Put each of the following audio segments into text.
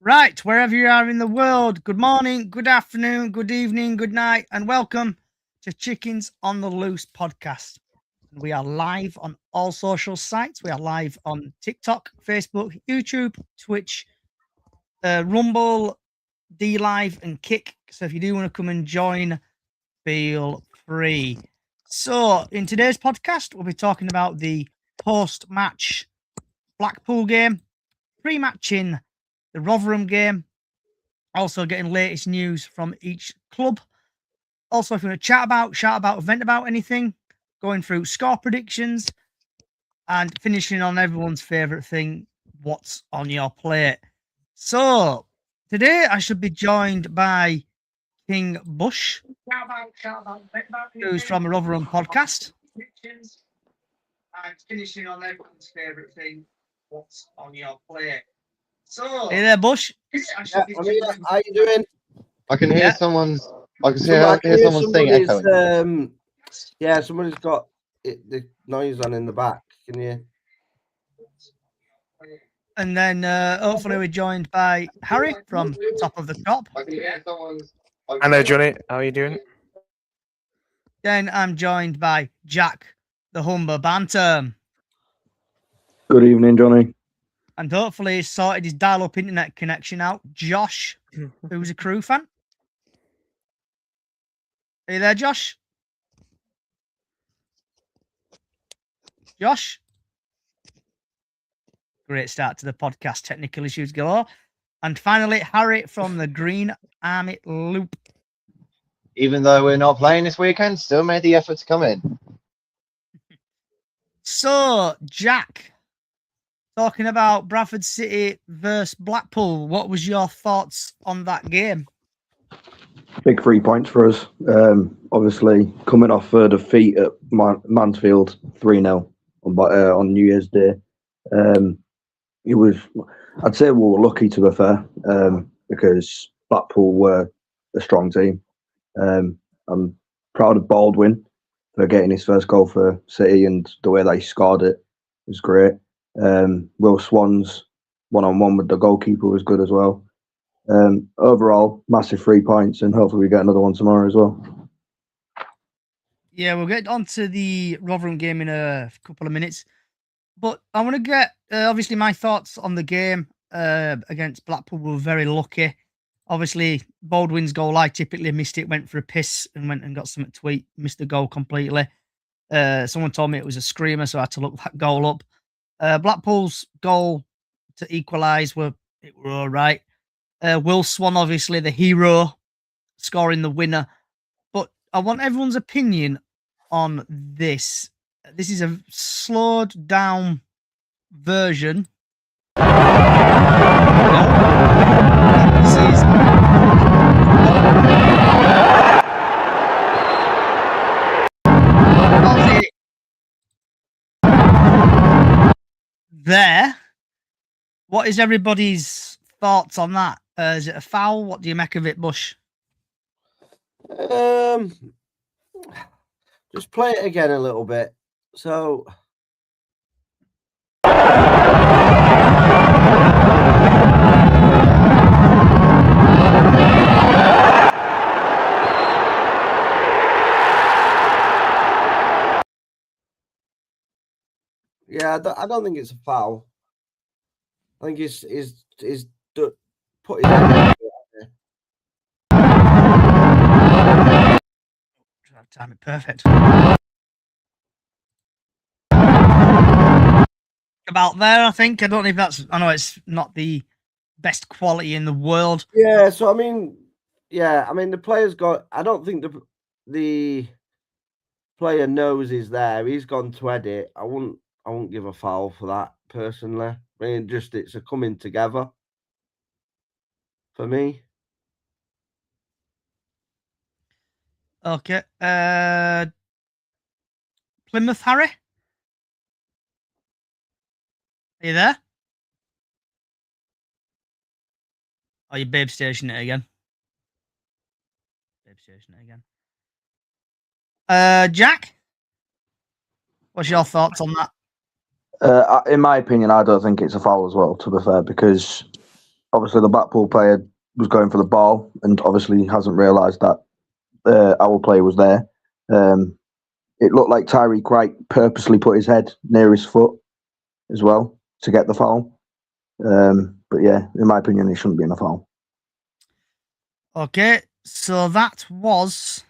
Right, wherever you are in the world, good morning, good afternoon, good evening, good night, and welcome to Chickens on the Loose podcast. We are live on all social sites. We are live on TikTok, Facebook, YouTube, Twitch, Rumble, D Live, and Kick. So if you do want to come and join, feel free. So in today's podcast, we'll be talking about the post-match Blackpool game, pre-matching the Rotherham game, also getting latest news from each club. Also, if you want to chat about, vent about anything, going through score predictions, and finishing on everyone's favourite thing, what's on your plate. So, today I should be joined by King Bush, who's from the Rotherham podcast. And finishing on everyone's favourite thing, what's on your plate. So, hey there, Bush. Yeah, I'm here. How you doing? I can hear someone's. I can I hear someone's thing echoing. Yeah, somebody's got the noise on in the back. Can you? And then hopefully we're joined by Harry from Top of the Top. I can hear someone's. Hello, Johnny. How are you doing? Then I'm joined by Jack, the Humber Bantam. Good evening, Johnny. And hopefully he's sorted his dial-up internet connection out. Josh, who's a Crew fan. Are you there, Josh? Josh? Great start to the podcast. Technical issues galore. And finally, Harry from the Green Army Loop. Even though we're not playing this weekend, still made the effort to come in. So, Jack, talking about Bradford City versus Blackpool, what was your thoughts on that game? Big 3 points for us. Obviously, coming off a defeat at Mansfield 3-0 on New Year's Day. I'd say we were lucky, to be fair, because Blackpool were a strong team. I'm proud of Baldwin for getting his first goal for City, and the way they scored it was great. Will Swan's one-on-one with the goalkeeper was good as well. Overall, massive 3 points, and hopefully we get another one tomorrow as well. Yeah, we'll get on to the Rotherham game in a couple of minutes. But I want to get, obviously, my thoughts on the game against Blackpool. We were very lucky. Obviously, Baldwin's goal, I typically missed it, went for a piss and went and got something to eat, missed the goal completely. Someone told me it was a screamer, so I had to look that goal up. Blackpool's goal to equalise were all right. Will Swan, obviously, the hero, scoring the winner. But I want everyone's opinion on this. This is a slowed down version. This is there. What is everybody's thoughts on that? Is it a foul? What do you make of it, Bush? Just play it again a little bit. So. Yeah, I don't think it's a foul. I think he's put his head in. Time it perfect. About there, I think. I don't know if that's. I know it's not the best quality in the world. Yeah, so I mean, the player's got. I don't think the player knows he's there. He's gone to edit. I wouldn't give a foul for that personally. I mean, just it's a coming together for me. Okay. Plymouth, Harry? Are you there? Oh, you babe station it again. Jack? What's your thoughts on that? In my opinion, I don't think it's a foul as well, to be fair, because obviously the Blackpool player was going for the ball and obviously hasn't realised that our player was there. It looked like Tyreek Wright purposely put his head near his foot as well to get the foul. But yeah, in my opinion, it shouldn't be in a foul. Okay, so that was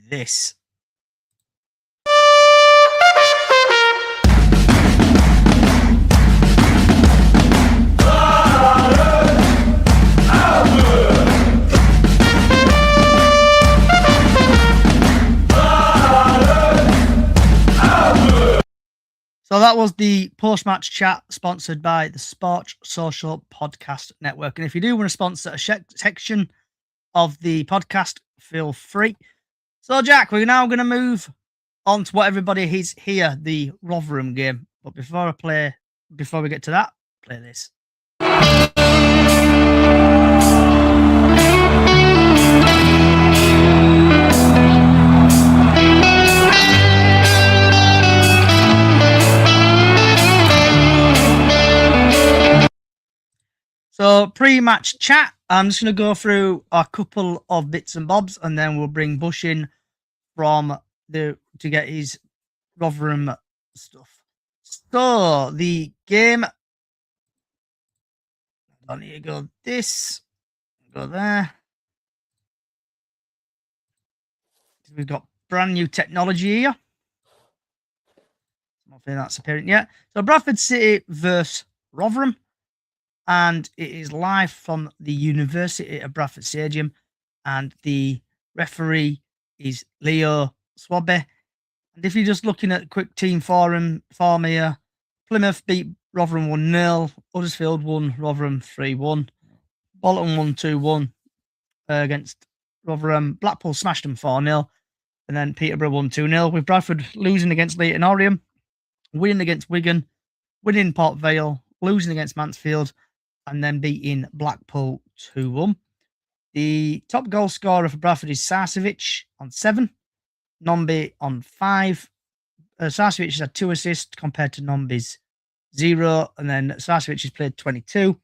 this. So that was the post-match chat sponsored by the Sports Social Podcast Network. And if you do want to sponsor a section of the podcast, feel free. So, Jack, we're now going to move on to what everybody is here, the Rotherham game. But before we get to that, play this. So, pre-match chat, I'm just going to go through a couple of bits and bobs, and then we'll bring Bush in to get his Rotherham stuff. So, the game, I need to go this, go there. We've got brand new technology here. I don't think that's apparent yet. So, Bradford City versus Rotherham. And it is live from the University of Bradford Stadium. And the referee is Leo Swabbe. And if you're just looking at quick team form here, Plymouth beat Rotherham 1-0. Huddersfield won Rotherham 3-1. Bolton won 2-1 against Rotherham. Blackpool smashed them 4-0. And then Peterborough won 2-0. With Bradford losing against Leyton Orient, winning against Wigan, winning Port Vale, losing against Mansfield, and then beating Blackpool 2-1. The top goal scorer for Bradford is Sarcevic on 7, Nombi on 5. Sarcevic has had 2 assists compared to Nombi's 0, and then Sarcevic has played 22,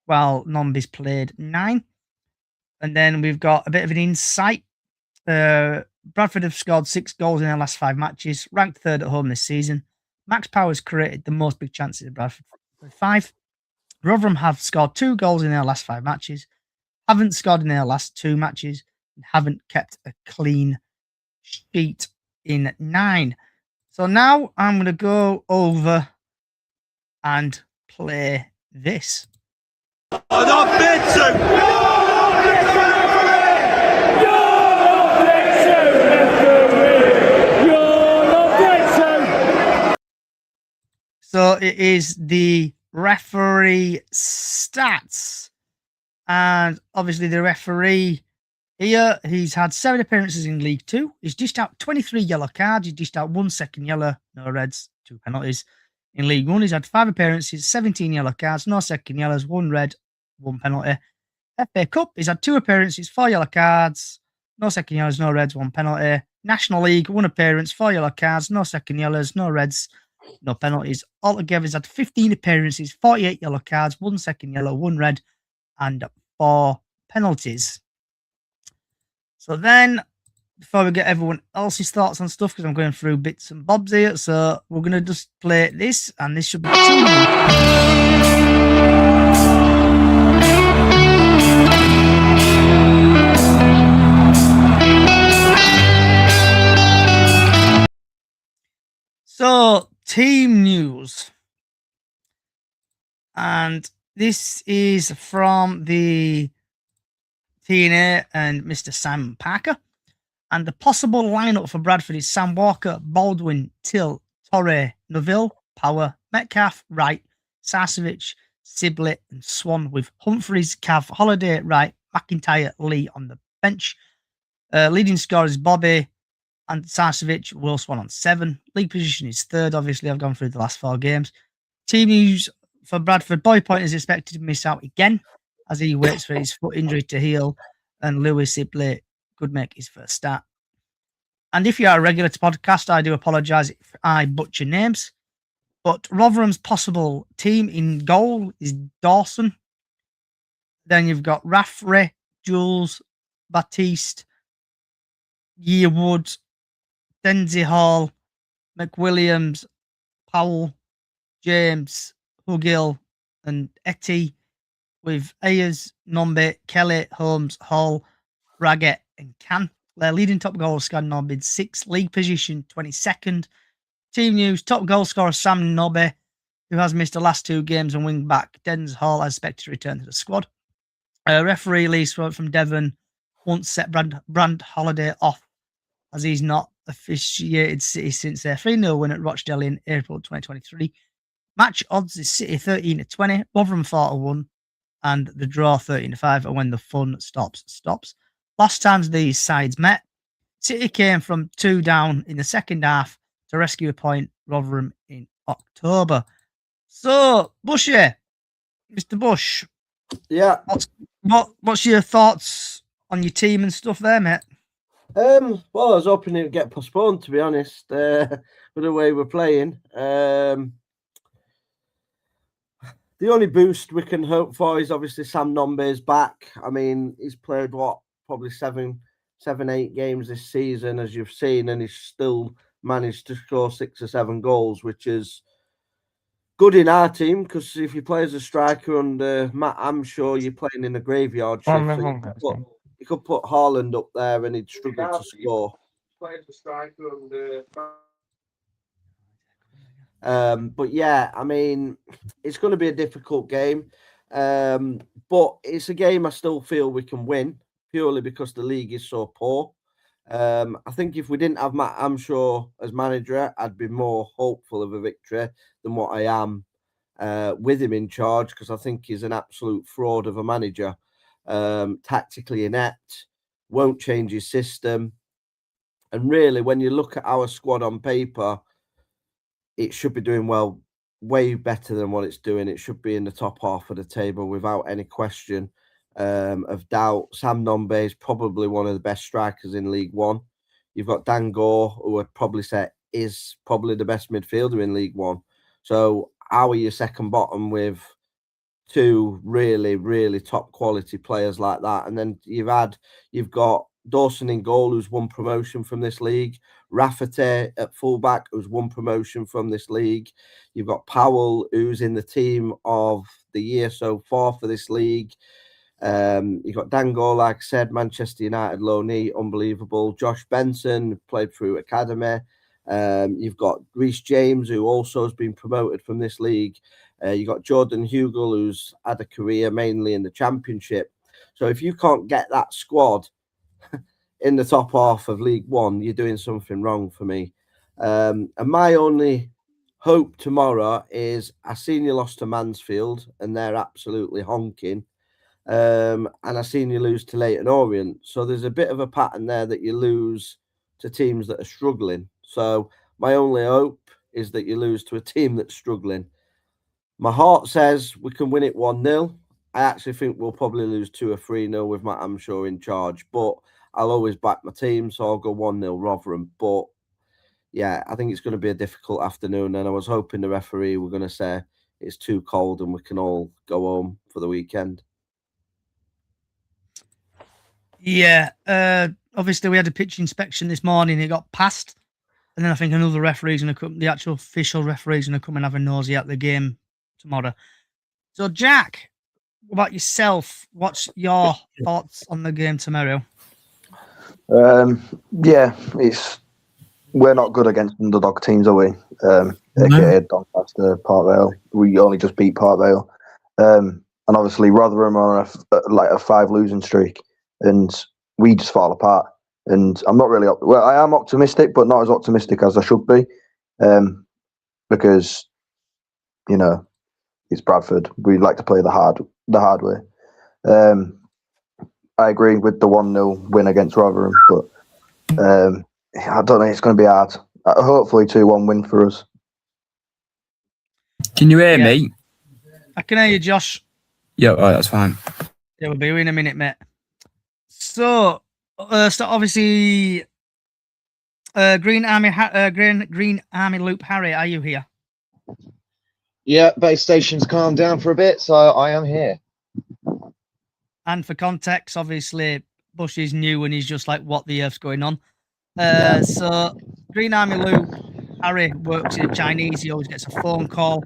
while Nombi's played 9. And then we've got a bit of an insight. Bradford have scored 6 goals in their last 5 matches, ranked 3rd at home this season. Max Powers created the most big chances at Bradford with 5. Rotherham have scored 2 goals in their last 5 matches, haven't scored in their last 2 matches, and haven't kept a clean sheet in 9. So now I'm going to go over and play this. So it is the referee stats. And obviously the referee here, he's had 7 appearances in League 2. He's dished out 23 yellow cards. He's dished out 1 second yellow, no reds, 2 penalties. In League 1, he's had 5 appearances, 17 yellow cards, no second yellows, 1 red, 1 penalty. FA Cup, he's had 2 appearances, 4 yellow cards, no second yellows, no reds, 1 penalty. National League, 1 appearance, 4 yellow cards, no second yellows, no reds, no penalties. Altogether, he's had 15 appearances, 48 yellow cards, 1 second yellow, 1 red, and 4 penalties. So then, before we get everyone else's thoughts on stuff, because I'm going through bits and bobs here, so we're going to just play this, and this should be So, team news. And this is from the TNA and Mr. Simon Parker. And the possible lineup for Bradford is Sam Walker, Baldwin, Till, Torre, Neville, Power, Metcalf, Wright, Sarcevic, Sibley, and Swan, with Humphreys, Cav, Holiday, Wright, McIntyre, Lee on the bench. Leading scorers is Bobby and Sarcevic, Will Swan on 7. League position is 3rd. Obviously, I've gone through the last 4 games. Team news for Bradford: Boy Point is expected to miss out again as he waits for his foot injury to heal, and Lewis Sibley could make his first start. And if you are a regular to podcast, I do apologise if I butcher names. But Rotherham's possible team in goal is Dawson, Then you've got Raffrey, Jules, Baptiste, Yearwood, Denzi Hall, McWilliams, Powell, James, Hugill, and Etty, with Ayers, Nombe, Kelly, Holmes, Hall, Raggett, and Can. Their leading top goal scorer, Nombe, 6th, league position, 22nd. Team news: top goal scorer Sam Nobbe, who has missed the last 2 games, and wing back Dens Hall as expected to return to the squad. Referee Lee from Devon once set Brand Holiday off, as he's not officiated City since their 3-0 win at Rochdale in April 2023. Match odds is City 13-20, Rotherham 4-1, and the draw 13-5. And when the fun stops. Last times these sides met, City came from 2 down in the second half to rescue a point, Rotherham, in October. So, Bushy, Mr. Bush, Yeah. What's your thoughts on your team and stuff there, mate? Well, I was hoping it would get postponed, to be honest, with the way we're playing. The only boost we can hope for is obviously Sam Nombe's back. I mean, he's played probably 7-8 games this season, as you've seen, and he's still managed to score 6 or 7 goals, which is good in our team, because if you play as a striker under Matt Amshaw, you're playing in a graveyard shift. So you could put Haaland up there and he'd struggle to score. But yeah, I mean, it's going to be a difficult game. But it's a game I still feel we can win, purely because the league is so poor. I think if we didn't have Matt Amshaw as manager, I'd be more hopeful of a victory than what I am with him in charge, because I think he's an absolute fraud of a manager. Tactically inept, won't change his system. And really, when you look at our squad on paper, it should be doing well, way better than what it's doing. It should be in the top half of the table without any question of doubt. Sam Nombe is probably one of the best strikers in League One. You've got Dan Gore, who I'd probably say is probably the best midfielder in League One. So how are you second bottom with 2 really, really top quality players like that? And then you've got Dawson in goal, who's won promotion from this league. Rafferty at fullback, who's won promotion from this league. You've got Powell, who's in the team of the year so far for this league. You've got Dango, like I said, Manchester United loanee, unbelievable. Josh Benson, played through academy. You've got Reece James, who also has been promoted from this league. You've got Jordan Hugel, who's had a career mainly in the Championship. So if you can't get that squad in the top half of League One, you're doing something wrong for me. And my only hope tomorrow is I seen you lost to Mansfield, and they're absolutely honking. And I seen you lose to Leyton Orient. So there's a bit of a pattern there that you lose to teams that are struggling. So my only hope is that you lose to a team that's struggling. My heart says we can win it 1-0. I actually think we'll probably lose 2 or 3-0 with Matt Amshaw in charge, but I'll always back my team, so I'll go 1-0 Rotherham. But yeah, I think it's going to be a difficult afternoon, and I was hoping the referee were going to say it's too cold and we can all go home for the weekend. Yeah, obviously we had a pitch inspection this morning. It got passed, and then I think another referee's going to come. The actual official referee's going to come and have a nosy at the game tomorrow. So, Jack, what about yourself? What's your thoughts on the game tomorrow? Yeah, we're not good against underdog teams, are we? AKA Doncaster, Park Vale. We only just beat Park Vale, and obviously Rotherham are on a 5 losing streak, and we just fall apart. And I'm not really I am optimistic, but not as optimistic as I should be, because it's Bradford. We like to play the hard way. I agree with the 1-0 win against Rotherham, but I don't know. It's going to be hard. Hopefully, 2-1 win for us. Can you hear me? I can hear you, Josh. Yeah, all right, that's fine. Yeah, we'll be in a minute, mate. So obviously, Green Army Loop Harry, are you here? Yeah, base station's calmed down for a bit, so I am here. And for context, obviously, Bush is new and he's just like, what the earth's going on? So Green Army Luke, Harry works in Chinese. He always gets a phone call.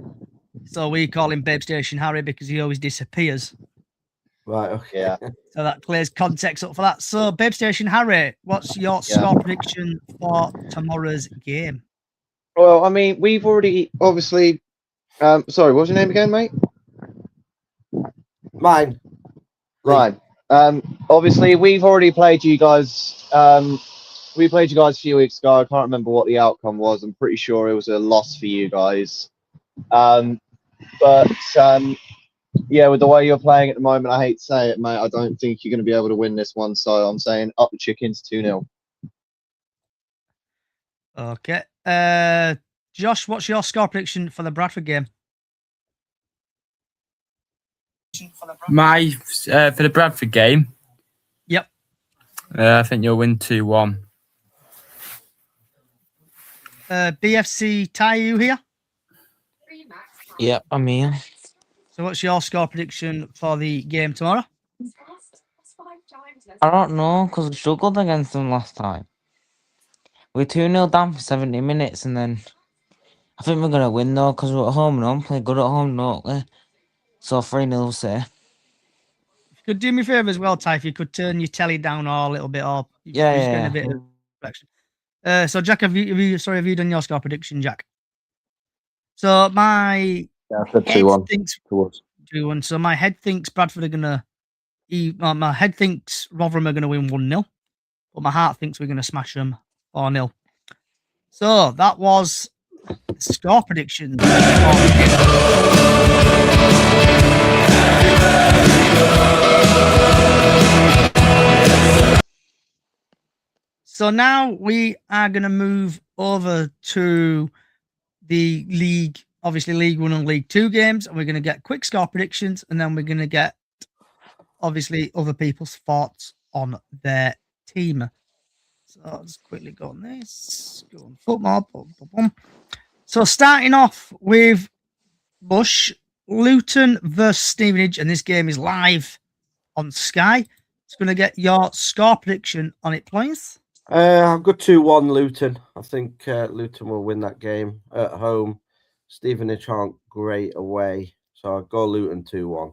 So we call him Babe Station Harry because he always disappears. Right, okay. Yeah. So that clears context up for that. So Babe Station Harry, what's your score prediction for tomorrow's game? Well, I mean, we've already obviously. Sorry, what's your name again, mate? Mine. Ryan. Obviously, we've already played you guys. We played you guys a few weeks ago. I can't remember what the outcome was. I'm pretty sure it was a loss for you guys. But yeah, with the way you're playing at the moment, I hate to say it, mate. I don't think you're going to be able to win this one. So I'm saying up the Chickens 2-0. Okay. Josh, what's your score prediction for the Bradford game? My for the Bradford game. Yep. I think you'll win 2-1. BFC Ty, you here? Yep, I'm here. So what's your score prediction for the game tomorrow? I don't know, because we struggled against them last time. We're 2-0 down for 70 minutes, and then I think we're going to win, though, because we're at home and home. Play good at home, don't we? So 3-0, say. If you could do me a favour as well, Ty, if you could turn your telly down a little bit, or Yeah, just yeah. getting a bit of reflection. So Jack, have you done your score prediction, Jack? So my I said head 2-1 thinks to us. 2-1. So my head thinks Bradford are gonna. My head thinks Rotherham are gonna win 1-0, but my heart thinks we're gonna smash them 4-0. So that was score predictions. So now we are going to move over to the league, obviously League 1 and League 2 games, and we're going to get quick score predictions, and then we're going to get, obviously, other people's thoughts on their team. So I'll just quickly go on this. Go on football. Boom, boom, boom. So starting off with Bush, Luton versus Stevenage, and this game is live on Sky. It's going to get your score prediction on it, please. I've got 2-1 Luton. I think Luton will win that game at home. Stevenage aren't great away, so I'll go Luton 2-1.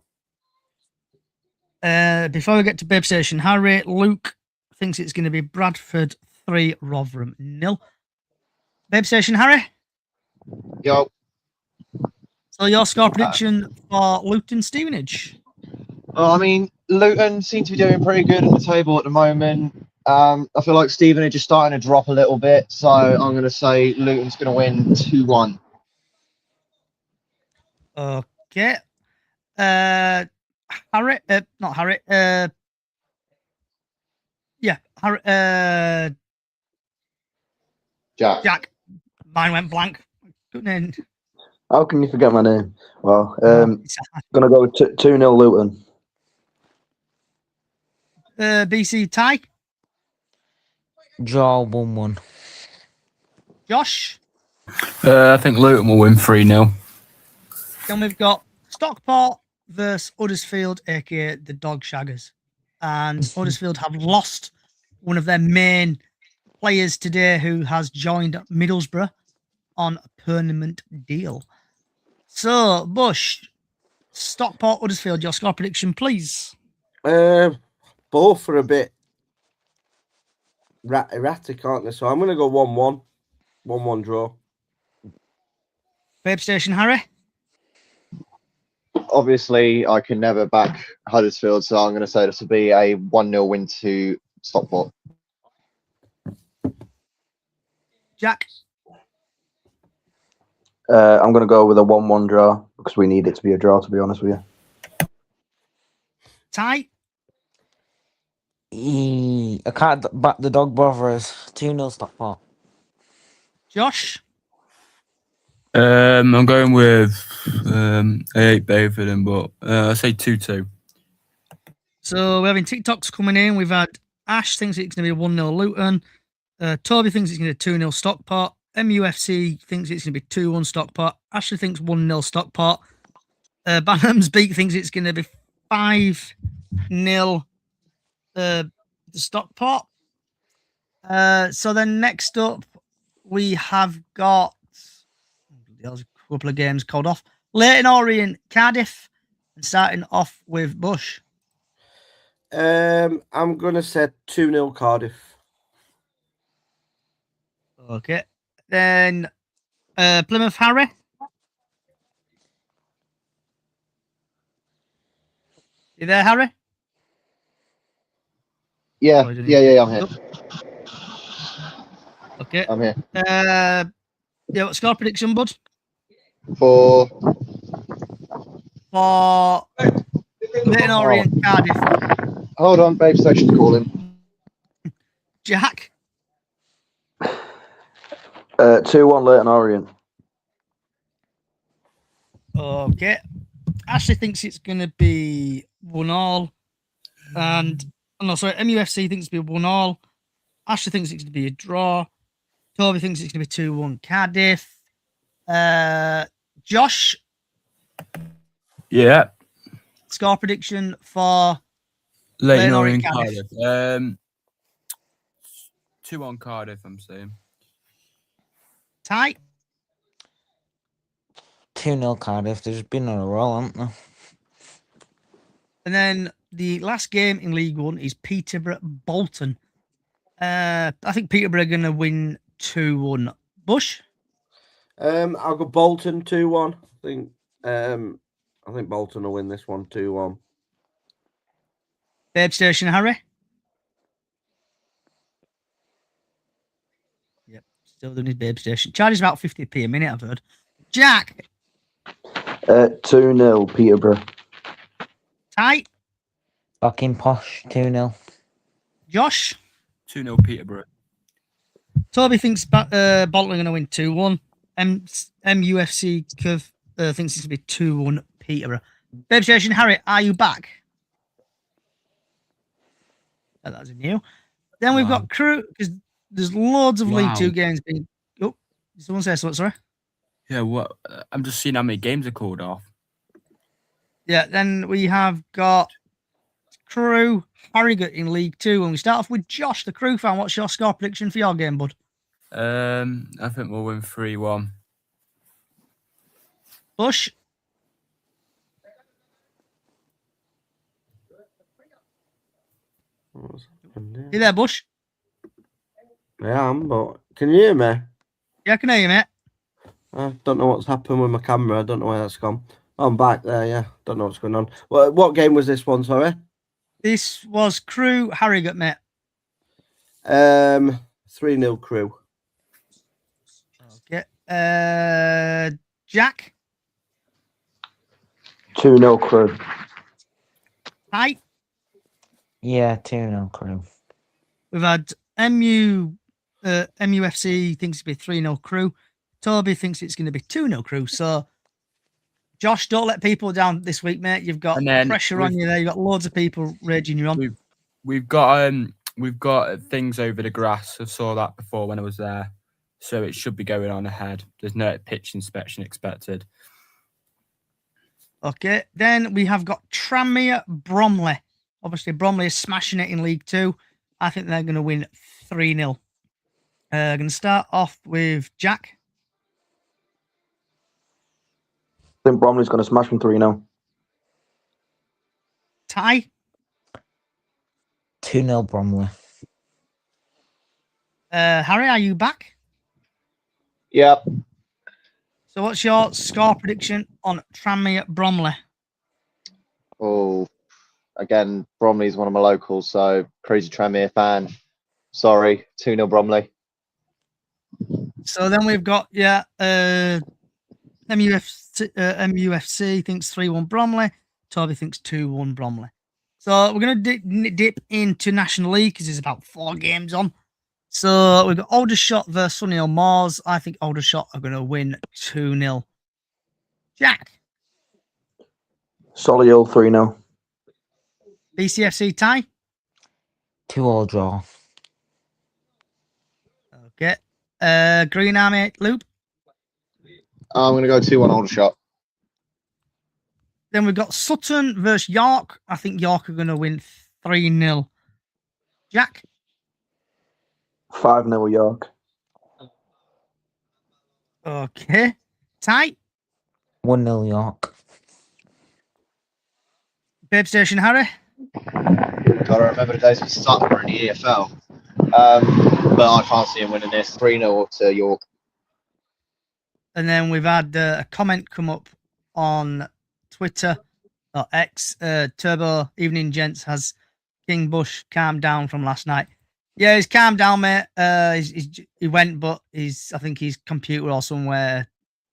Before we get to Babe Station, Harry, Luke thinks it's going to be Bradford 3, Rotherham 0. Babe Station, Harry? Yo. So your score prediction for Luton Stevenage? Well, I mean, Luton seem to be doing pretty good in the table at the moment. I feel like Stevenage is starting to drop a little bit, so I'm going to say Luton's going to win 2-1. Okay. Harry, not Harry. Yeah, Harry. Jack. Mine went blank. Good name. How can you forget my name? Well, gonna go with 2-0 Luton. BC Ty. Draw 1-1. Josh. I think Luton will win 3-0. Then we've got Stockport versus Huddersfield, aka the Dog Shaggers. And Huddersfield have lost one of their main players today who has joined Middlesbrough on a permanent deal. So, Bush, Stockport, Huddersfield, your score prediction, please. Both are a bit erratic, aren't they? So I'm going to go 1-1. 1-1 draw. Babe Station, Harry? Obviously, I can never back Huddersfield, so I'm going to say this will be a 1-0 win to Stockport. Jack? I'm going to go with a 1-1 draw because we need it to be a draw, to be honest with you. Ty? I can't back the Dog Brothers. 2-0 Stockport. Josh? I'm going with I hate both of them, but I say 2-2. So we're having TikToks coming in. We've had Ash thinks it's going to be 1-0 Luton. Toby thinks it's going to be 2-0 Stockport. MUFC thinks it's going to be 2-1 Stockport. Ashley thinks 1-0 Stockport. Banham's Beak thinks it's going to be 5-0 0 the Stockport. So then next up, we have got there's a couple of games called off. Leyton Orient, Cardiff, and starting off with Bush. I'm gonna say 2-0 Cardiff. Okay. Then Plymouth Harry. You there, Harry? Yeah, Oh, you don't yeah, I'm here. Okay. I'm here. Yeah, what score prediction, bud? For Leyton Orient, Cardiff. hold on, babe station's calling. Jack. 2-1 Leyton Orient. Okay. Ashley thinks it's going to be 1-1. And, no, sorry, MUFC thinks it's going to be 1-1. Ashley thinks it's going to be a draw. Toby thinks it's going to be 2-1 Cardiff. Josh. Yeah. Score prediction for Leyton Orient Cardiff. 2-1 Cardiff, I'm saying. Ty. 2-0 Cardiff. There's been on a roll, haven't there? And then the last game in League One is Peterborough Bolton. I think Peterborough are going to win 2-1. Bush. I'll go Bolton 2-1. I think Bolton will win this one 2-1. Babe Station, Harry. Yep, still doing his Babe Station. Charges about 50p a minute, I've heard. Jack. 2-0 Peterborough. Ty. Fucking posh. 2-0. Josh. 2-0 Peterborough. Toby thinks Bolton are going to win 2-1. MUFC thinks it's going to be 2-1 Peterborough. Babe Station, Harry, are you back? Oh, that's a new. Then we've got Crew, because there's loads of League Two games being. Oh, did someone say something? Sorry. Yeah, what? I'm just seeing how many games are called off. Yeah, then we have got Crew, Harrogate in League Two, and we start off with Josh, the Crew fan. What's your score prediction for your game, bud? I think we'll win 3-1. Bush. You there, Bush? I am, but can you hear me? Yeah, I can hear you, mate. I don't know what's happened with my camera. I don't know where that's gone. I'm back there, yeah. Don't know what's going on. What game was this one, sorry? This was Crew, Harrogate, mate. 3-0 Crew. Okay. Jack. 2-0 Crew. Hi. Yeah, 2-0 Crew. We've had MUFC thinks it'll be 3-0 Crew. Toby thinks it's going to be 2-0 Crew. So, Josh, don't let people down this week, mate. You've got pressure on you there. You've got loads of people raging you on. We've got things over the grass. I saw that before when I was there, so it should be going on ahead. There's no pitch inspection expected. Okay, then we have got Tranmere Bromley. Obviously, Bromley is smashing it in League Two. I think they're going to win 3-0. Going to start off with Jack. I think Bromley's going to smash them 3-0. Ty. 2-0 Bromley. Harry, are you back? Yep. So what's your score prediction on Tranmere Bromley? Oh, again, Bromley's one of my locals, so crazy Tranmere fan. Sorry, 2-0 Bromley. So then we've got, MUFC thinks 3-1 Bromley. Toby thinks 2-1 Bromley. So we're going to dip into National League because there's about 4 games on. So we've got Aldershot versus Sunnyhill Moors. I think Aldershot are going to win 2-0. Jack. Solihull 3-0. BCFC tie. 2-2 draw. Okay. Green Army Loop. I'm going to go 2-1 Aldershot. Then we've got Sutton versus York. I think York are going to win 3-0. Jack? 5-0 York. Okay. Ty? 1-0 York. Babe Station Harry? Gotta remember the days we started in the EFL. But I can't see him winning this. 3-0 to York. And then we've had a comment come up on Twitter or X. Turbo Evening Gents has King Bush calmed down from last night. Yeah, he's calmed down, mate. He went, but I think his computer or somewhere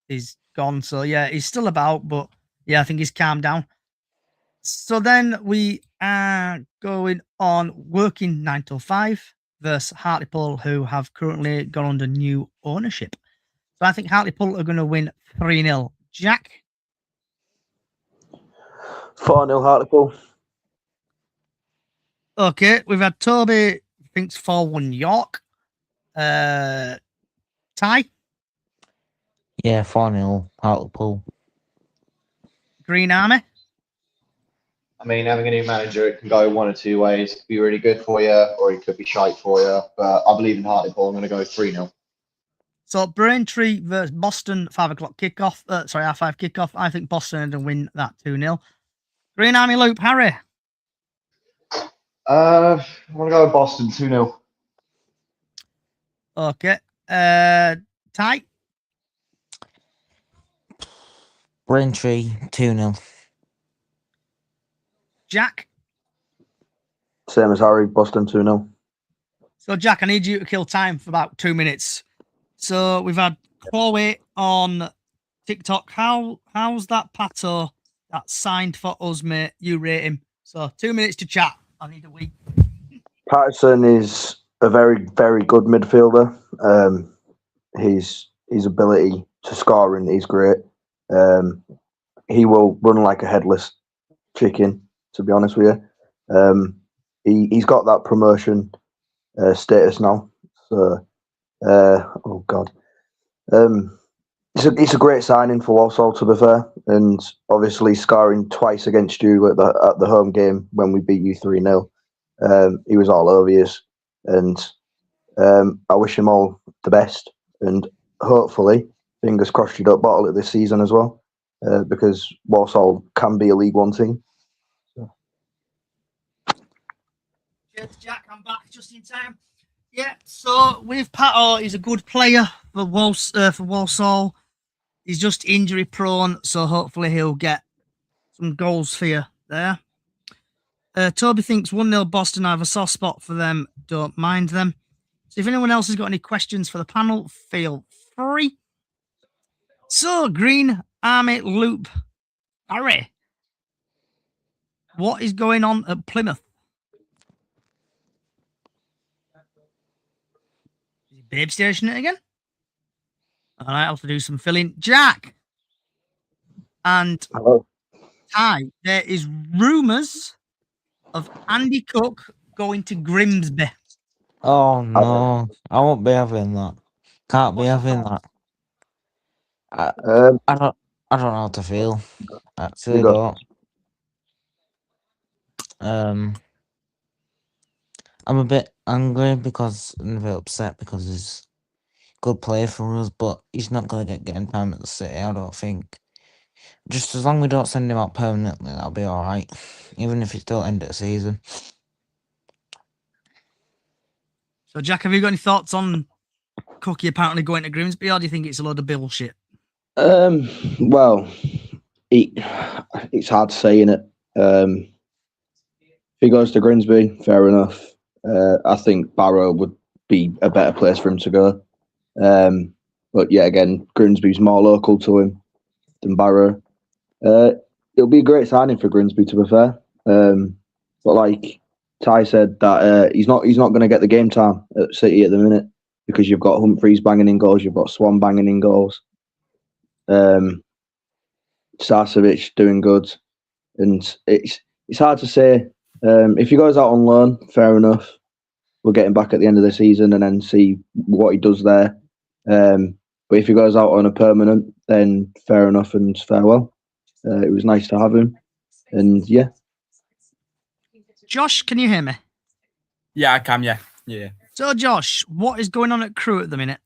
is gone. So yeah, he's still about, but yeah, I think he's calmed down. So then we are going on working 9 till 5 versus Hartlepool, who have currently gone under new ownership. So I think Hartlepool are going to win 3-0. Jack? 4-0 Hartlepool. Okay, we've had Toby thinks 4-1 York. Ty? Yeah, 4-0 Hartlepool. Green Army? I mean, having a new manager, it can go one or two ways. It could be really good for you, or it could be shite for you. But I believe in Hartlepool. I'm going to go 3-0. So Braintree versus Boston, 5 o'clock kickoff. Half 5 kickoff. I think Boston are going to win that 2-0. Green Army Loop, Harry? I'm going to go with Boston 2-0. Okay. Ty? Braintree 2-0. Jack? Same as Harry, Boston 2-0. So, Jack, I need you to kill time for about 2 minutes. So, we've had Chloe on TikTok. How's that Pato that signed for us, mate? You rate him. So, 2 minutes to chat. I need a week. Patterson is a very, very good midfielder. His ability to scoring is great. He will run like a headless chicken, to be honest with you. He's got that promotion status now. So, oh God, it's a great signing for Walsall, to be fair, and obviously scoring twice against you at the home game when we beat you 3-0. He was all over you, and I wish him all the best, and hopefully, fingers crossed, you don't bottle it this season as well, because Walsall can be a League One team. Cheers, Jack. I'm back just in time. Yeah, so with Pato, he's a good player for Walsall. He's just injury prone, so hopefully he'll get some goals for you there. Toby thinks 1-0 Boston. I have a soft spot for them. Don't mind them. So if anyone else has got any questions for the panel, feel free. So, Green Army Loop. Harry, what is going on at Plymouth? Is it Babe Station it again? All right, I'll have to do some filling. Jack and Hello. Ty, there is rumours of Andy Cook going to Grimsby. Oh no, I won't be having that. Can't be having that. I don't know how to feel. Actually, You go. don't. I'm a bit angry because I'm a bit upset because he's a good player for us, but he's not going to get game time at the City, I don't think. Just as long as we don't send him out permanently, that'll be alright. Even if it's still end of the season. So, Jack, have you got any thoughts on Cookie apparently going to Grimsby, or do you think it's a load of bullshit? Well, it's hard to say, innit? If he goes to Grimsby, fair enough. I think Barrow would be a better place for him to go. But yeah, again, Grimsby's more local to him than Barrow. It'll be a great signing for Grimsby, to be fair. But like Ty said, that he's not going to get the game time at City at the minute because you've got Humphreys banging in goals, you've got Swan banging in goals. Sarcevic doing good, and it's hard to say. If he goes out on loan, fair enough. We'll get him back at the end of the season and then see what he does there. But if he goes out on a permanent, then fair enough and farewell. It was nice to have him, and yeah. Josh, can you hear me? Yeah, I can. Yeah. So, Josh, what is going on at Crewe at the minute?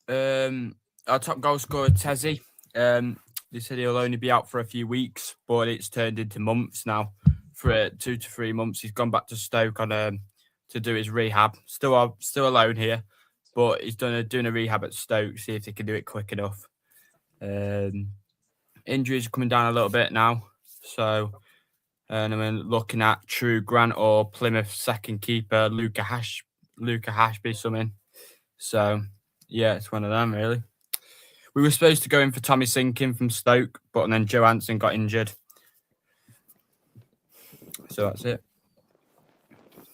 Our top goal scorer Tezzy. They said he'll only be out for a few weeks, but it's turned into months now. For 2 to 3 months, he's gone back to Stoke on to do his rehab. Still alone here, but he's doing a rehab at Stoke. See if they can do it quick enough. Injuries are coming down a little bit now, so and I'm looking at True Grant or Plymouth second keeper Luca Hashby something. So yeah, it's one of them really. We were supposed to go in for Tommy Sinkin from Stoke, but then Joe Hansen got injured. So that's it.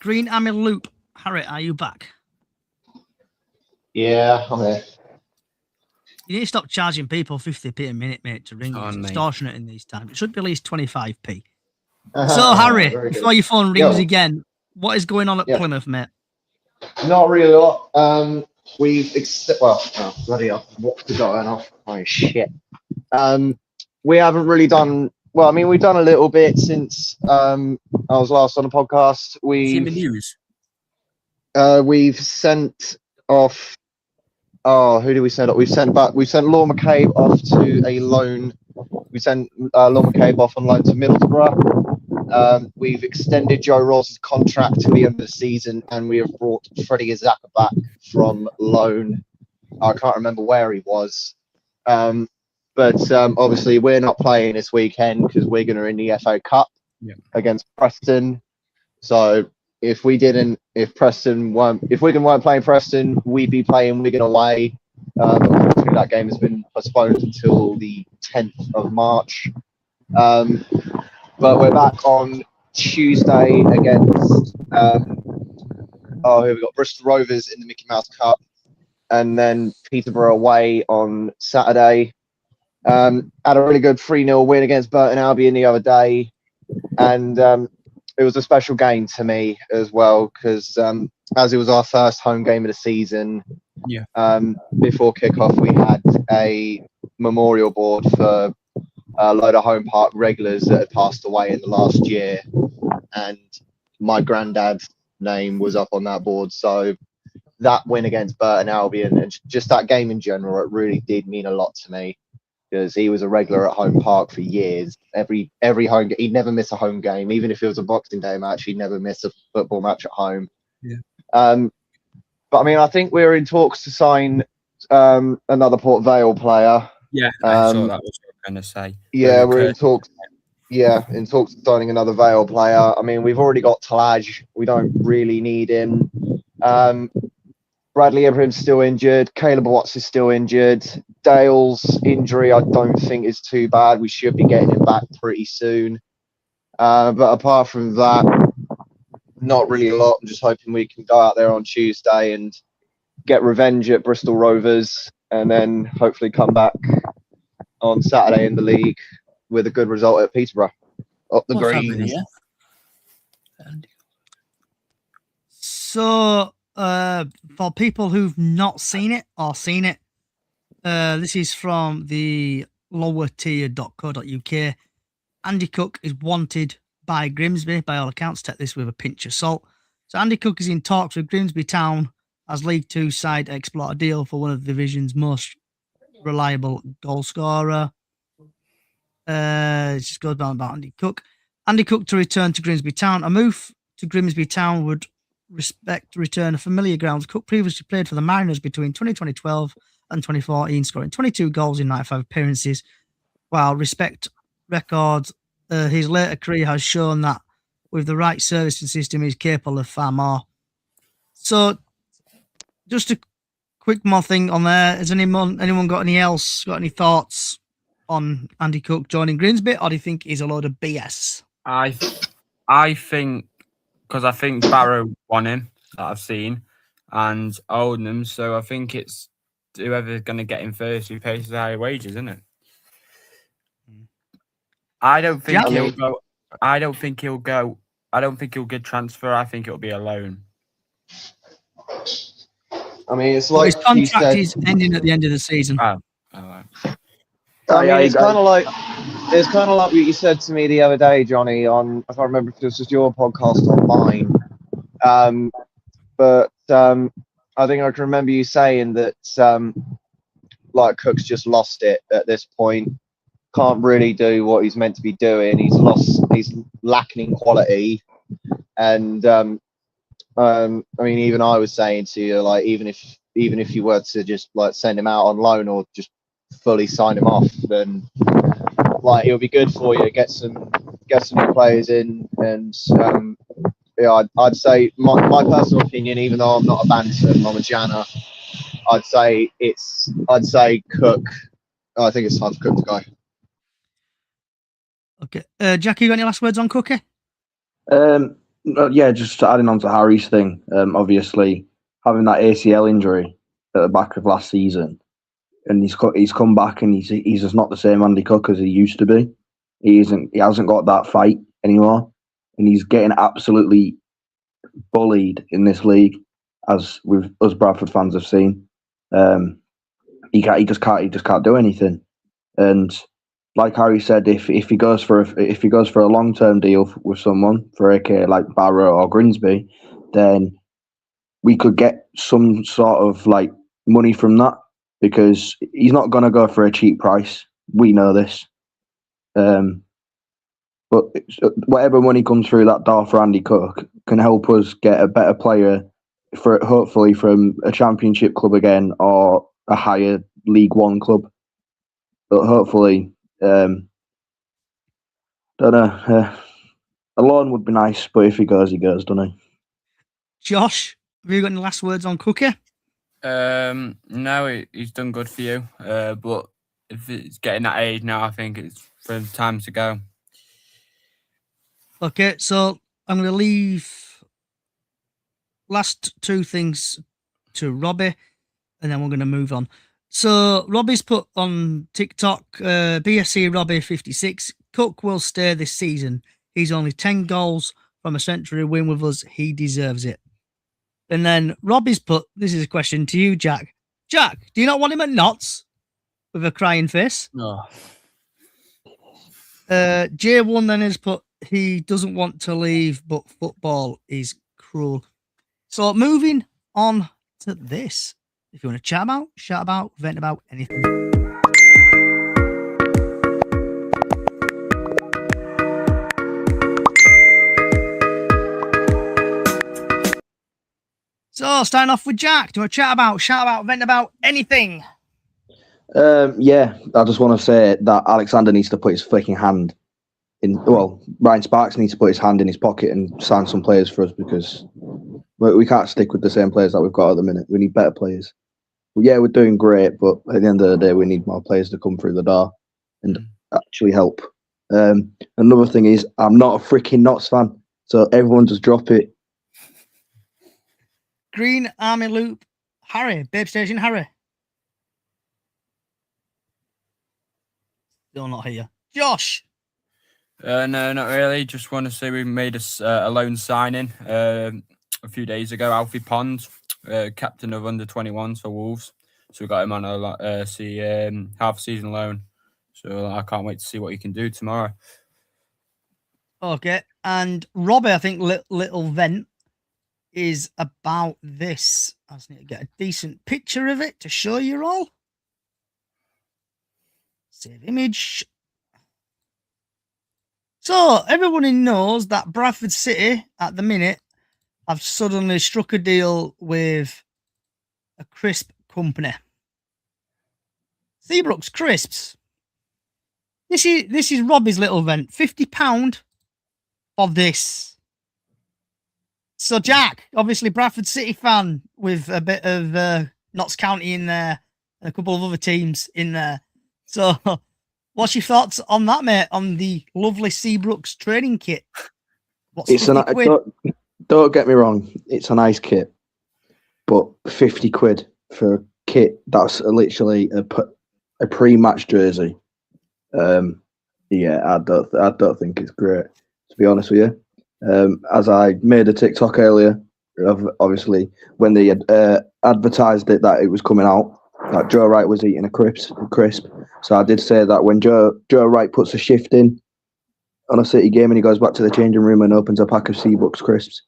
Green Army Loop. Harry, are you back? Yeah, I'm here. You need to stop charging people 50p a minute, mate, to ring you. It's extortionate in these times. It should be at least 25p. So, Harry, before your phone rings again, what is going on at Plymouth, mate? Not really a lot. Bloody hell, what's going on? Oh shit. We haven't really done well. I mean, we've done a little bit since I was last on the podcast. Seen the news. We've sent off. Oh, who did we send off? We sent Law McCabe off to a loan. We sent Law McCabe off on loan to Middlesbrough. We've extended Joe Ross's contract to the end of the season, and we have brought Freddie Azaka back from loan. I can't remember where he was. But obviously we're not playing this weekend because we're going to in the FA Cup against Preston. So if Wigan weren't playing Preston, we'd be playing Wigan away. Unfortunately, that game has been postponed until the 10th of March. But we're back on Tuesday against here we've got Bristol Rovers in the Mickey Mouse Cup, and then Peterborough away on Saturday. Had a really good 3-0 win against Burton Albion the other day, and it was a special game to me as well because as it was our first home game of the season, before kickoff we had a memorial board for a load of home park regulars that had passed away in the last year, and my granddad's name was up on that board. So that win against Burton Albion and just that game in general, it really did mean a lot to me because he was a regular at home park for years. Every home, he'd never miss a home game, even if it was a Boxing Day match. He'd never miss a football match at home. But I mean, I think we're in talks to sign another Port Vale player. Yeah, I saw that. Was what I was going to say. Yeah, we're in talks. Yeah, in talks of signing another Vale player. I mean, we've already got Talaj. We don't really need him. Bradley Ibrahim's still injured. Caleb Watts is still injured. Dale's injury, I don't think is too bad. We should be getting him back pretty soon. But apart from that, not really a lot. I'm just hoping we can go out there on Tuesday and get revenge at Bristol Rovers and then hopefully come back on Saturday in the league with a good result at Peterborough. Up the green. So, for people who've not seen it or seen it, this is from the lowertier.co.uk. Andy Cook is wanted by Grimsby, by all accounts. Take this with a pinch of salt. So Andy Cook is in talks with Grimsby Town as League Two side to explore a deal for one of the division's most reliable goal scorer. It just goes on about Andy Cook. Andy Cook to return to Grimsby Town. A move to Grimsby Town would respect return of familiar grounds. Cook previously played for the Mariners between 2012 and 2014, scoring 22 goals in 95 appearances. While respect records, his later career has shown that with the right servicing system, he's capable of far more. So, just a quick more thing on there. Has anyone got any thoughts on Andy Cook joining Grimsby, or do you think he's a load of BS? I think because I think Barrow won him that I've seen and Oldham, so I think it's whoever's going to get him first who pays the higher wages, isn't it? I don't think he'll go. I don't think he'll go. I don't think he'll get transfer. I think it'll be a loan. I mean, it's like his contract is ending at the end of the season. Oh, right. I mean, it's guys. kind of like what you said to me the other day, Johnny. On I can't remember if this was your podcast or mine. But I think I can remember you saying that like Cook's just lost it at this point. Can't really do what he's meant to be doing. He's lacking in quality. And I mean, even I was saying to you, like, even if you were to just like send him out on loan or just fully sign him off, then like it would be good for you. Get some new players in, and yeah, I'd say my personal opinion, even though I'm not a banter, I'm a Janner. I'd say Cook. I think it's time for Cook to go. Okay, Jackie, you got any last words on Cookie? Yeah, just adding on to Harry's thing. Obviously, having that ACL injury at the back of last season, and he's come back and he's just not the same Andy Cook as he used to be. He hasn't got that fight anymore, and he's getting absolutely bullied in this league, as us Bradford fans have seen. He just can't do anything. And like Harry said, if he goes for a long-term deal with someone, for AK like Barrow or Grimsby, then we could get some sort of like money from that, because he's not going to go for a cheap price. We know this. But whatever money comes through that door for Andy Cook can help us get a better player, for hopefully from a Championship club again or a higher League One club. But hopefully, don't know. A loan would be nice, but if he goes, doesn't he? Josh, have you got any last words on Cookie? No, he's done good for you. But if it's getting that age now, I think it's for him time to go. Okay, so I'm going to leave last two things to Robbie, and then we're going to move on. So Robbie's put on TikTok, BSC Robbie 56, Cook will stay this season. He's only 10 goals from a century win with us. He deserves it. And then Robbie's put, this is a question to you, Jack. Jack, do you not want him at Notts with a crying face? No. J1 then has put, he doesn't want to leave, but football is cruel. So moving on to this. If you want to chat about, shout about, vent about anything. So starting off with Jack. Do you want to chat about, shout about, vent about anything? Yeah, I just want to say that Alexander needs to put his fucking hand in. Well, Ryan Sparks needs to put his hand in his pocket and sign some players for us, because we can't stick with the same players that we've got at the minute. We need better players. Yeah, we're doing great, but at the end of the day, we need more players to come through the door and actually help. Another thing is, I'm not a freaking Notts fan, so everyone just drop it. Green Army Loop, Harry, Babe Station Harry. Still not here. Josh. No, not really. Just want to say we made a loan signing a few days ago. Alfie Pond, captain of under-21s for Wolves. So we got him on a half season loan. So I can't wait to see what he can do tomorrow. Okay, and Robbie, I think little vent is about this. I just need to get a decent picture of it to show you all. Save image. So everyone knows that Bradford City at the minute have suddenly struck a deal with a crisp company. Seabrooks Crisps. This is Robbie's little vent. £50 for this. So Jack, obviously Bradford City fan with a bit of Notts County in there and a couple of other teams in there. So what's your thoughts on that, mate? On the lovely Seabrooks training kit? What's Don't get me wrong, it's a nice kit, but 50 quid for a kit that's literally a pre-match jersey. Yeah, I don't think it's great, to be honest with you. As I made a TikTok earlier, obviously when they advertised it that it was coming out, Like Joe Wright was eating a crisp. So I did say that when Joe Wright puts a shift in on a City game and he goes back to the changing room and opens a pack of Seabucks crisps,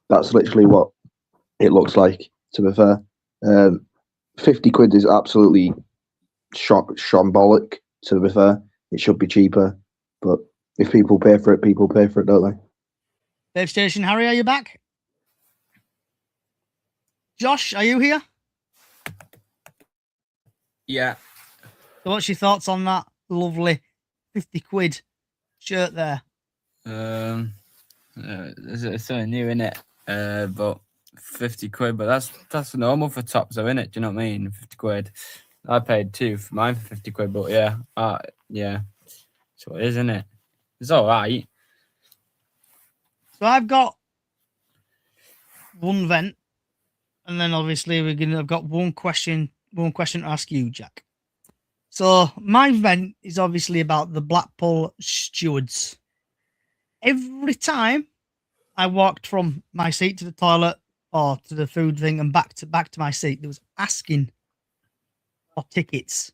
that's literally what it looks like, to be fair. 50 quid is absolutely shambolic, to be fair. It should be cheaper. But if people pay for it, don't they? Dave Station, Harry, are you back? Josh, are you here? Yeah. So what's your thoughts on that lovely 50 quid shirt there? It's something new, innit? But 50 quid, but that's normal for tops, though, innit? Do you know what I mean? 50 quid. I paid 2 for mine for 50 quid, but yeah. So it is, isn't it? It's all right. So I've got one vent, and then obviously I've got one question to ask you, Jack. So my vent is obviously about the Blackpool stewards. Every time I walked from my seat to the toilet or to the food thing and back to my seat, there was asking for tickets.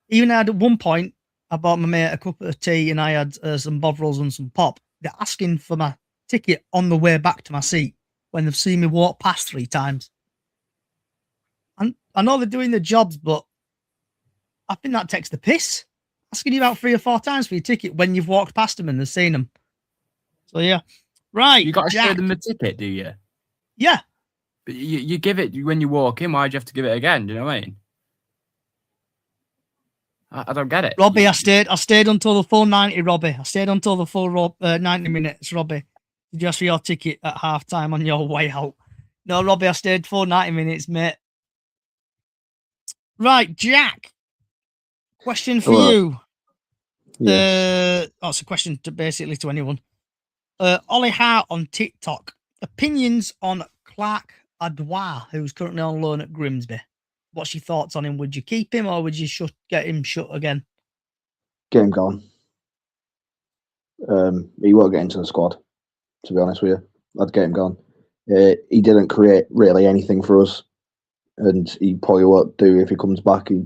Even at one point, I bought my mate a cup of tea and I had some Bovrils and some pop. They're asking for my ticket on the way back to my seat when they've seen me walk past 3 times. And I know they're doing their jobs, but I think that takes the piss. Asking you about 3 or 4 times for your ticket when you've walked past them and they've seen them. So yeah, right. You got to show Jack. them the ticket, do you? Yeah. But you give it when you walk in. Why do you have to give it again? Do you know what I mean? I don't get it. Robbie, I stayed until the full 90, Robbie. I stayed until the full 90 minutes, Robbie. Did you ask for your ticket at half time on your way out? No, Robbie, I stayed for 90 minutes, mate. Right, Jack. Question for you. Yes. It's a question basically to anyone. Ollie Hart on TikTok. Opinions on Clark Adwa, who's currently on loan at Grimsby. What's your thoughts on him? Would you keep him or would you get him shut again? Get him gone. He won't get into the squad, to be honest with you. I'd get him gone. He didn't create really anything for us, and he probably won't do if he comes back. He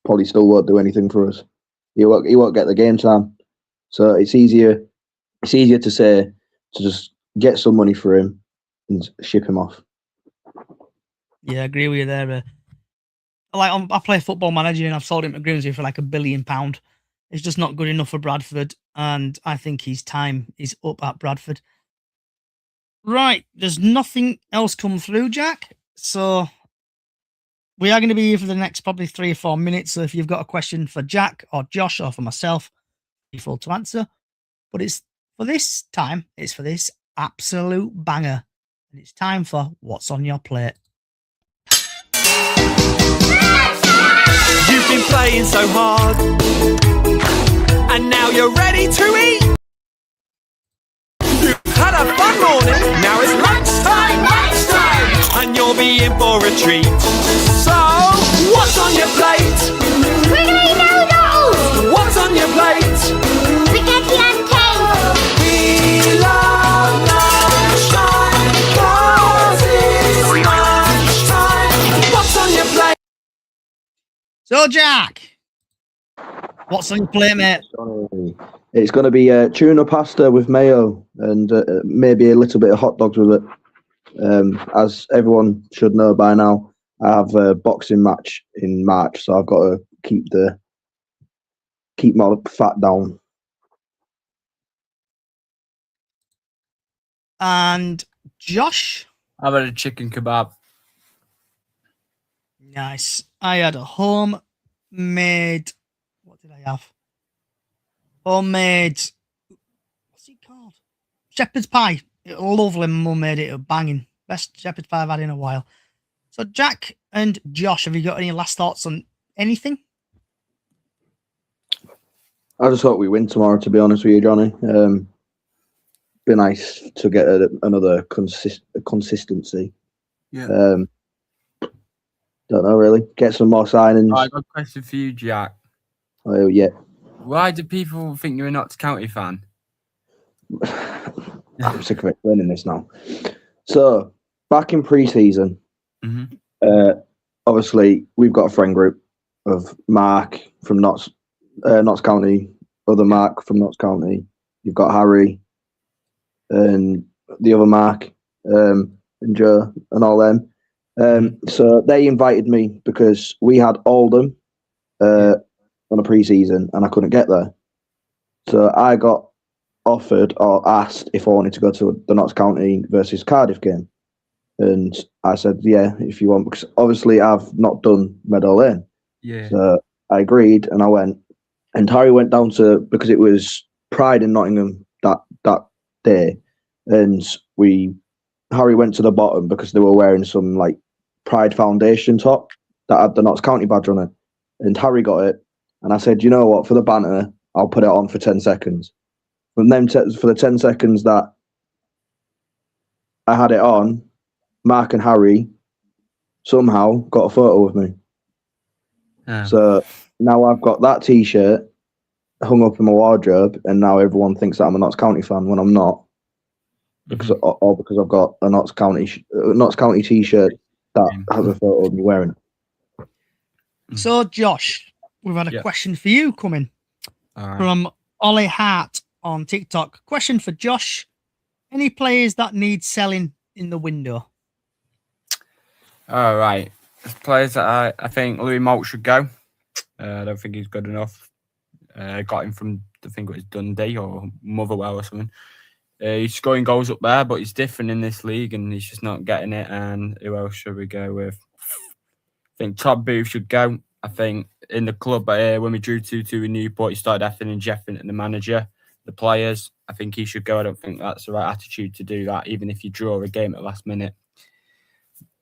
probably still won't do anything for us. He won't get the game time. So it's easier to say to just get some money for him and ship him off. Yeah, I agree with you there. I play Football Manager and I've sold him to Grimsby for like £1 billion. It's just not good enough for Bradford, and I think his time is up at Bradford. Right, there's nothing else come through, Jack. So we are going to be here for the next probably 3 or 4 minutes. So if you've got a question for Jack or Josh or for myself, be full to answer. But it's for this time, it's for this absolute banger. And it's time for What's on Your Plate. You've been playing so hard, and now you're ready to eat. You've had a fun morning, now it's lunchtime, and you'll be in for a treat. So, what's on your plate? Spaghetti noodles! What's on your plate? Spaghetti and cake! We love lunchtime, 'cause it's lunchtime. What's on your plate? So, Jack, what's on your plate, mate? It's going to be tuna pasta with mayo and maybe a little bit of hot dogs with it. As everyone should know by now, I have a boxing match in March, so I've got to keep my fat down. And Josh? I've had a chicken kebab. Nice. I had a homemade. What did I have? Homemade. What's it called? Shepherd's pie. Lovely. Mum made it. Banging. Best shepherd's pie I've had in a while. So, Jack and Josh, have you got any last thoughts on anything? I just hope we win tomorrow, to be honest with you, Johnny. Be nice to get another consistency. Yeah. Don't know, really. Get some more signings. I got a question for you, Jack. Oh, yeah. Why do people think you're a Notts County fan? I'm sick of explaining this now. So, back in pre-season, obviously, we've got a friend group of Mark from Notts County, other Mark from Notts County. You've got Harry and the other Mark and Joe and all them. So they invited me because we had Oldham on a pre-season and I couldn't get there. So I got offered or asked if I wanted to go to the Notts County versus Cardiff game. And I said, yeah, if you want, because obviously I've not done Meadow Lane. Yeah. So I agreed and I went. And Harry went down because it was Pride in Nottingham that day. And Harry went to the bottom because they were wearing some like Pride Foundation top that had the Notts County badge on it. And Harry got it. And I said, you know what, for the banter, I'll put it on for 10 seconds. From them for the 10 seconds that I had it on, Mark and Harry somehow got a photo with me. So now I've got that T-shirt hung up in my wardrobe, and now everyone thinks that I'm a Notts County fan when I'm not, because I've got a Notts County T-shirt that has a photo of me wearing it. So, Josh, we've had a question for you coming from Ollie Hart on TikTok. Question for Josh: any players that need selling in the window? All right. Players that I think Louis Moult should go. I don't think he's good enough. Got him from, I think it was Dundee or Motherwell or something. He's scoring goals up there, but he's different in this league and he's just not getting it. And who else should we go with? I think Todd Booth should go. I think in the club, when we drew 2-2 in Newport, he started effing and jeffing at the manager, the players. I think he should go. I don't think that's the right attitude to do that, even if you draw a game at the last minute.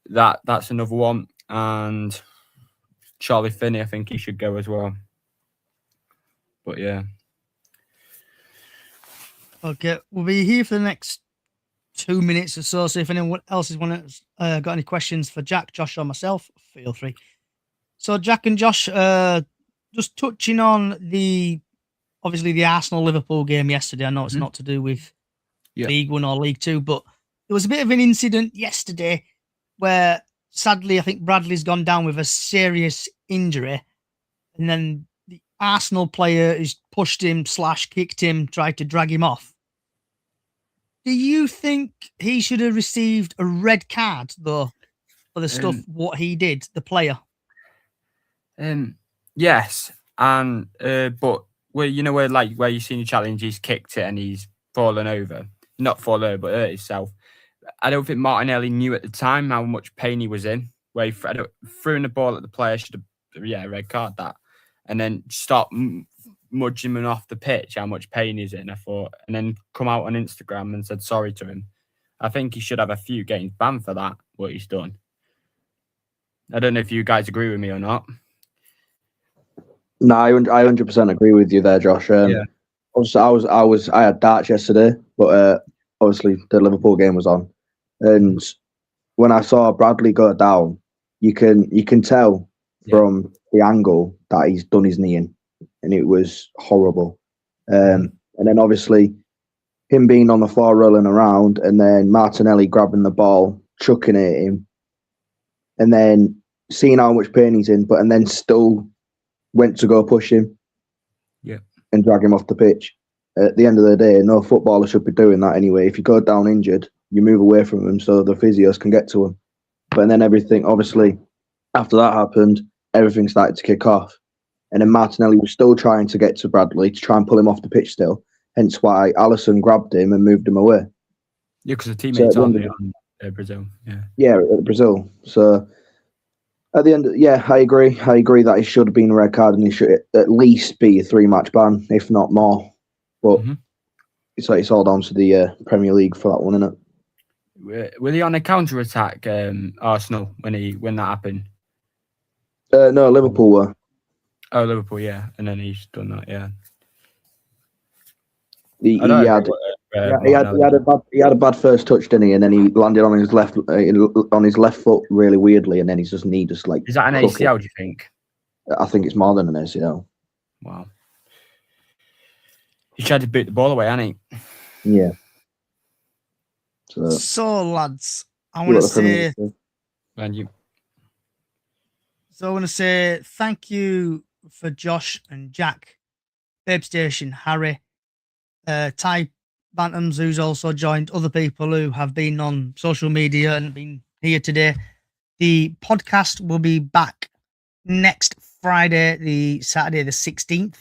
That's another one. And Charlie Finney, I think he should go as well. But yeah. Okay, we'll be here for the next 2 minutes or so. So if anyone else has got any questions for Jack, Josh, or myself, feel free. So Jack and Josh, just touching on obviously the Arsenal-Liverpool game yesterday. I know it's not to do with League One or League Two, but there was a bit of an incident yesterday where sadly I think Bradley's gone down with a serious injury, and then the Arsenal player has pushed him, kicked him, tried to drag him off. Do you think he should have received a red card though for the stuff what he did, the player? Yes, and but where you seen the challenge, he's kicked it and he's fallen over, not fallen over, but hurt himself. I don't think Martinelli knew at the time how much pain he was in. Where he threw in the ball at the player, should have red card that, and then stop mudging him off the pitch. How much pain he's in, I thought, and then come out on Instagram and said sorry to him. I think he should have a few games banned for that. What he's done. I don't know if you guys agree with me or not. No, I 100% agree with you there, Josh. Obviously, I had darts yesterday, but obviously the Liverpool game was on, and when I saw Bradley go down, you can tell from the angle that he's done his knee in, and it was horrible. And then obviously him being on the floor rolling around, and then Martinelli grabbing the ball, chucking it at him, and then seeing how much pain he's in, and then still went to go push him and drag him off the pitch. At the end of the day, no footballer should be doing that anyway. If you go down injured, you move away from him so the physios can get to him. But then everything, obviously, after that happened, everything started to kick off. And then Martinelli was still trying to get to Bradley to try and pull him off the pitch still. Hence why Alisson grabbed him and moved him away. Yeah, because the teammates on Brazil. Yeah, at Brazil. So at the end, I agree. I agree that it should have been a red card and it should at least be a 3-match ban, if not more. But it's all down to the Premier League for that one, isn't it? Were they on a counter attack, Arsenal, when that happened? No, Liverpool were. Oh, Liverpool, yeah, and then he's done that, yeah. He had a bad first touch, didn't he? And then he landed on his left foot really weirdly, and then his knee just like. Is that an ACL? Do you think? I think it's more than an ACL. Wow. He tried to boot the ball away, hasn't he? Yeah. So lads, I want to say. And you. So I want to say thank you for Josh and Jack, Babe Station, Harry, Ty Bantams, who's also joined, other people who have been on social media and been here today. The podcast will be back next Friday, the Saturday the 16th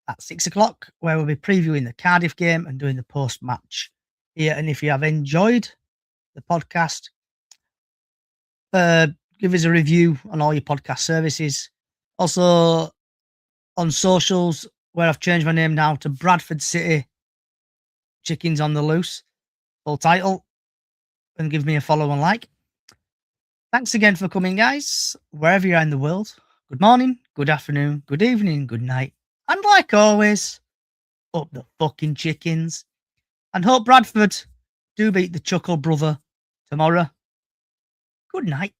at 6 o'clock, where we'll be previewing the Cardiff game and doing the post-match here. And if you have enjoyed the podcast, give us a review on all your podcast services. Also on socials, where I've changed my name now to Bradford City Chickens on the Loose, full title, and give me a follow and like. Thanks again for coming, guys, wherever you are in the world. Good morning, good afternoon, good evening, good night. And like always, up the fucking chickens. And hope Bradford do beat the Chuckle Brother tomorrow. Good night.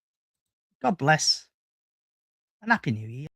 God bless. And Happy New Year.